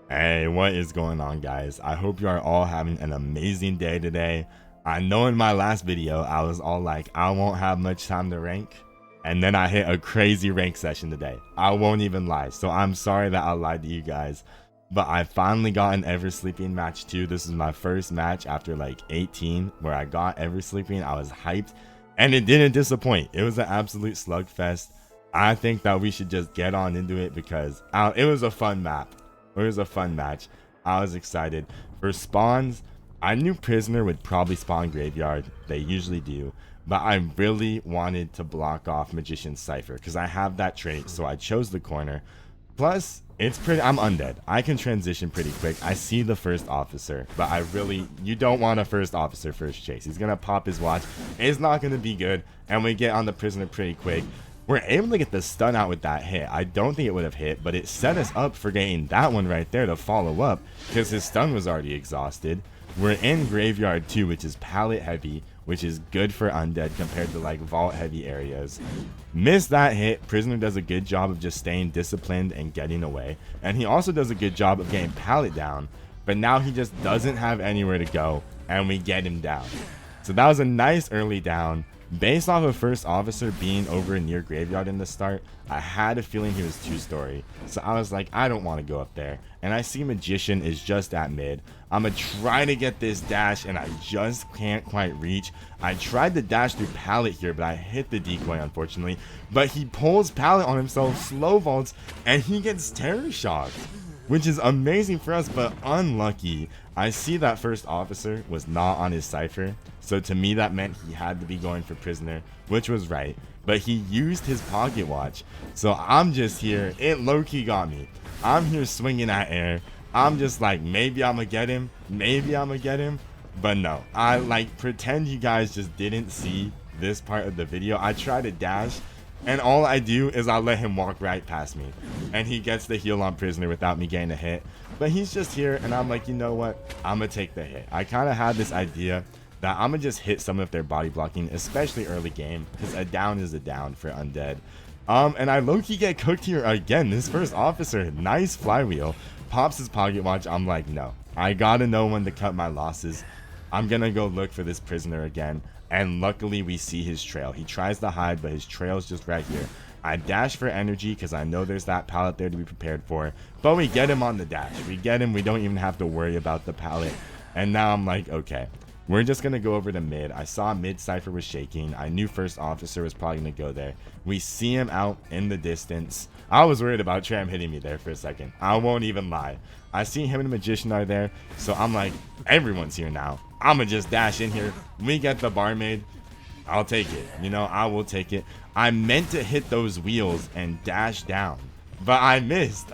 Hey, what is going on, guys? I hope you are all having an amazing day today. I know in my last video, I was all like, I won't have much time to rank. And then I hit a crazy rank session today. I won't even lie. So I'm sorry that I lied to you guys. But I finally got an Ever Sleeping match 2. This is my first match after like 18 where I got Ever Sleeping. I was hyped and it didn't disappoint. It was an absolute slugfest. I think that we should just get on into it because it was a fun map. It was a fun match. I was excited. For spawns, I knew Prisoner would probably spawn Graveyard. They usually do. But I really wanted to block off Magician's Cypher because I have that trait, so I chose the corner. Plus, I'm Undead. I can transition pretty quick. I see the first officer, but you don't want a first officer first chase. He's going to pop his watch. It's not going to be good, and we get on the Prisoner pretty quick. We're able to get the stun out with that hit. I don't think it would have hit, but it set us up for getting that one right there to follow up because his stun was already exhausted. We're in Graveyard too, which is pallet heavy, which is good for Undead compared to like vault heavy areas. Miss that hit. Prisoner does a good job of just staying disciplined and getting away. And he also does a good job of getting pallet down, but now he just doesn't have anywhere to go and we get him down. So that was a nice early down. Based off of first officer being over near Graveyard in the start, I had a feeling he was 2-story. So I was like, I don't want to go up there. And I see Magician is just at mid. I'm going to try to get this dash and I just can't quite reach. I tried to dash through pallet here, but I hit the decoy unfortunately. But he pulls pallet on himself, slow vaults, and he gets terror shocked, which is amazing for us, but unlucky. I see that first officer was not on his Cypher, so to me that meant he had to be going for Prisoner, which was right, but he used his pocket watch. So I'm just here, it low-key got me. I'm here swinging at air. I'm just like, maybe I'm gonna get him, but no. I like pretend you guys just didn't see this part of the video. I try to dash, and all I do is I let him walk right past me. And he gets the heal on Prisoner without me getting a hit. But he's just here, and I'm like, you know what? I'm going to take the hit. I kind of had this idea that I'm going to just hit some of their body blocking, especially early game. Because a down is a down for Undead. And I low-key get cooked here again. This first officer, nice flywheel, pops his pocket watch. I'm like, no. I got to know when to cut my losses. I'm going to go look for this Prisoner again. And luckily we see his trail. He tries to hide, but his trail's just right here. I dash for energy because I know there's that pallet there to be prepared for. But we get him on the dash. We get him. We don't even have to worry about the pallet. And now I'm like, okay, we're just going to go over to mid. I saw mid Cypher was shaking. I knew first officer was probably going to go there. We see him out in the distance. I was worried about Tram hitting me there for a second. I won't even lie. I see him and the Magician are there. So I'm like, everyone's here now. I'm going to just dash in here. We get the barmaid. I'll take it. You know, I will take it. I meant to hit those wheels and dash down, but I missed,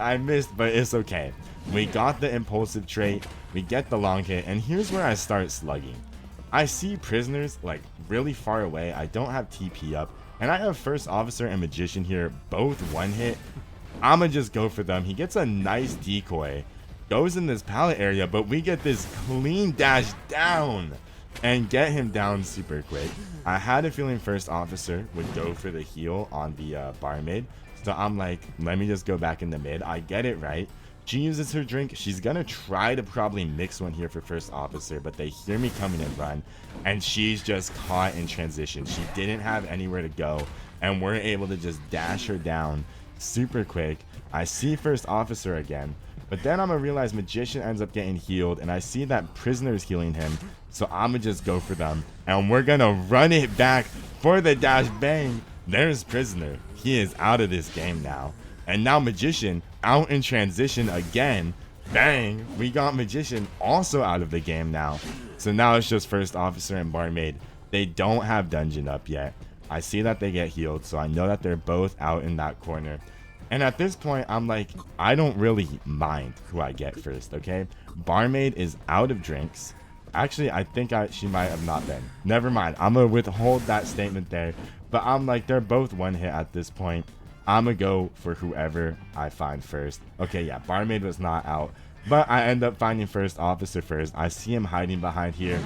but it's okay. We got the impulsive trait. We get the long hit. And here's where I start slugging. I see prisoners like really far away. I don't have TP up. And I have first officer and Magician here, both one hit. I'ma just go for them. He gets a nice decoy. Goes in this pallet area, but we get this clean dash down and get him down super quick. I had a feeling first officer would go for the heal on the barmaid. So I'm like, let me just go back in the mid. I get it right. She uses her drink. She's gonna try to probably mix one here for first officer, but they hear me coming and run, and she's just caught in transition. She didn't have anywhere to go, and we're able to just dash her down super quick. I see first officer again, but then I'm gonna realize Magician ends up getting healed, and I see that Prisoner's healing him, so I'm gonna just go for them, and we're gonna run it back for the dash. Bang, there's Prisoner. He is out of this game now. And now Magician out in transition again. Bang, we got Magician also out of the game now. So now it's just first officer and barmaid. They don't have dungeon up yet. I see that they get healed, so I know that they're both out in that corner. And at this point, I'm like, I don't really mind who I get first, okay? Barmaid is out of drinks. Actually, I think she might have not been. Never mind. I'm going to withhold that statement there. But I'm like, they're both one hit at this point. I'm going to go for whoever I find first. Okay, yeah, barmaid was not out. But I end up finding first officer first. I see him hiding behind here.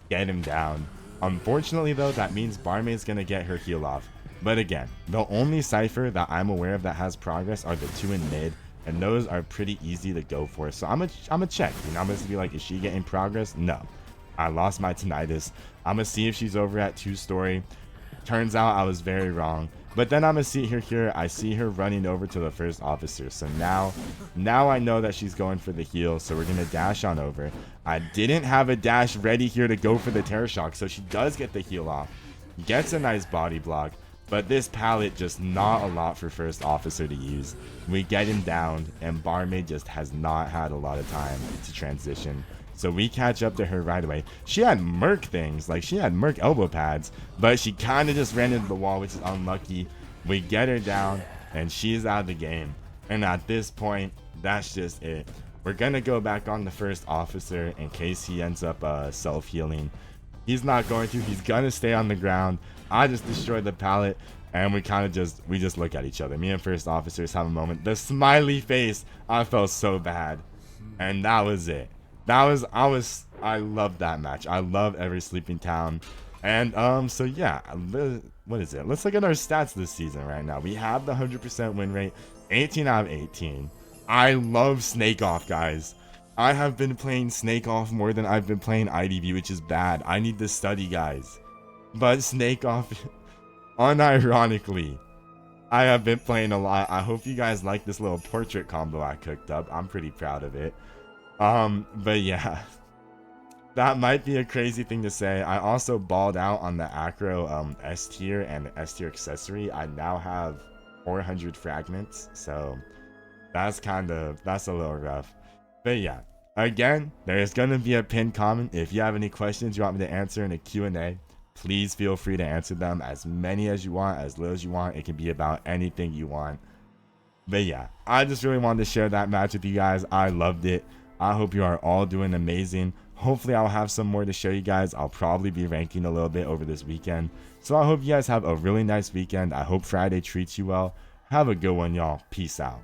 Get him down. Unfortunately, though, that means barmaid's going to get her heal off. But again, the only Cypher that I'm aware of that has progress are the two in mid. and those are pretty easy to go for. So I'm gonna check. You know, I'm gonna be like, is she getting progress? No, I lost my tinnitus. I'm gonna see if she's over at 2-story. Turns out I was very wrong. But then I'm gonna see her here. I see her running over to the first officer. So now I know that she's going for the heal. So we're gonna dash on over. I didn't have a dash ready here to go for the terror shock. So she does get the heal off. Gets a nice body block. But this pallet just not a lot for first officer to use. We get him down, and barmaid just has not had a lot of time to transition. So we catch up to her right away. She had merc things, like she had merc elbow pads, but she kind of just ran into the wall, which is unlucky. We get her down, and she's out of the game. And at this point, that's just it. We're gonna go back on the first officer in case he ends up self-healing. He's not going to. He's gonna stay on the ground. I just destroyed the pallet, and we just look at each other. Me and first officers have a moment. The smiley face. I felt so bad, and that was it. I love that match. I love every sleeping town. And so yeah, what is it? Let's look at our stats this season right now. We have the 100% win rate, 18 out of 18. I love Snake Off, guys. I have been playing Snake Off more than I've been playing IDV, which is bad. I need to study, guys. But Snake Off, unironically, I have been playing a lot. I hope you guys like this little portrait combo I cooked up. I'm pretty proud of it. But yeah, that might be a crazy thing to say. I also balled out on the acro S tier and S tier accessory. I now have 400 fragments, so that's a little rough. But yeah, again, there's gonna be a pinned comment. If you have any questions you want me to answer in a Q&A, please feel free to answer them, as many as you want, as little as you want. It can be about anything you want. But yeah, I just really wanted to share that match with you guys. I loved it. I hope you are all doing amazing. Hopefully I'll have some more to show you guys. I'll probably be ranking a little bit over this weekend. So I hope you guys have a really nice weekend. I hope Friday treats you well. Have a good one, y'all. Peace out.